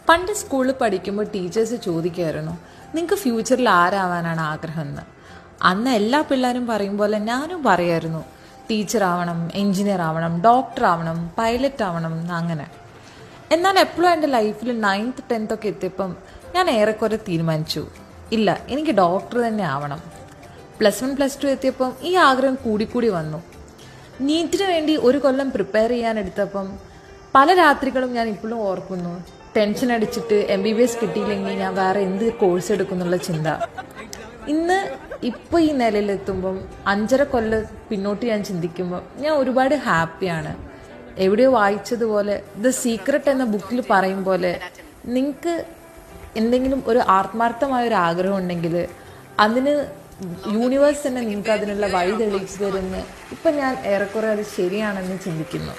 പണ്ട് സ്കൂളിൽ പഠിക്കുമ്പോൾ ടീച്ചേഴ്സ് ചോദിക്കുമായിരുന്നു, നിങ്ങൾക്ക് ഫ്യൂച്ചറിൽ ആരാവാനാണ് ആഗ്രഹം എന്ന്. അന്ന് എല്ലാ പിള്ളേരും പറയും പോലെ ഞാനും പറയായിരുന്നു, ടീച്ചർ ആവണം, എൻജിനീയർ ആവണം, ഡോക്ടർ ആവണം, പൈലറ്റ് ആവണം അങ്ങനെ. എന്നാൽ എപ്പോഴും എൻ്റെ ലൈഫിൽ 9th 10th ഒക്കെ എത്തിയപ്പം ഞാൻ ഏറെക്കുറെ തീരുമാനിച്ചു, ഇല്ല എനിക്ക് ഡോക്ടർ തന്നെ ആവണം. +1 +2 എത്തിയപ്പം ഈ ആഗ്രഹം കൂടിക്കൂടി വന്നു. നീറ്റിന് വേണ്ടി ഒരു കൊല്ലം പ്രിപ്പയർ ചെയ്യാൻ എടുത്തപ്പം പല രാത്രികളും ഞാൻ ഇപ്പോഴും ഓർക്കുന്നു. ടെൻഷൻ അടിച്ചിട്ട് MBBS കിട്ടിയില്ലെങ്കിൽ ഞാൻ വേറെ എന്ത് കോഴ്സ് എടുക്കുന്നുള്ള ചിന്ത. ഇപ്പോൾ ഈ നിലയിലെത്തുമ്പം 5.5 കൊല്ലം പിന്നോട്ട് ഞാൻ ചിന്തിക്കുമ്പോൾ ഞാൻ ഒരുപാട് ഹാപ്പിയാണ്. എവിടെയോ വായിച്ചതുപോലെ ദ സീക്രട്ട് എന്ന ബുക്കിൽ പറയും പോലെ, നിങ്ങൾക്ക് എന്തെങ്കിലും ഒരു ആത്മാർത്ഥമായ ഒരു ആഗ്രഹം ഉണ്ടെങ്കിൽ അതിന് യൂണിവേഴ്സ് തന്നെ നിങ്ങൾക്ക് അതിനുള്ള വഴി തെളിയിച്ചു തരുമെന്ന് ഇപ്പം ഞാൻ ഏറെക്കുറെ അത് ശരിയാണെന്ന് ചിന്തിക്കുന്നു.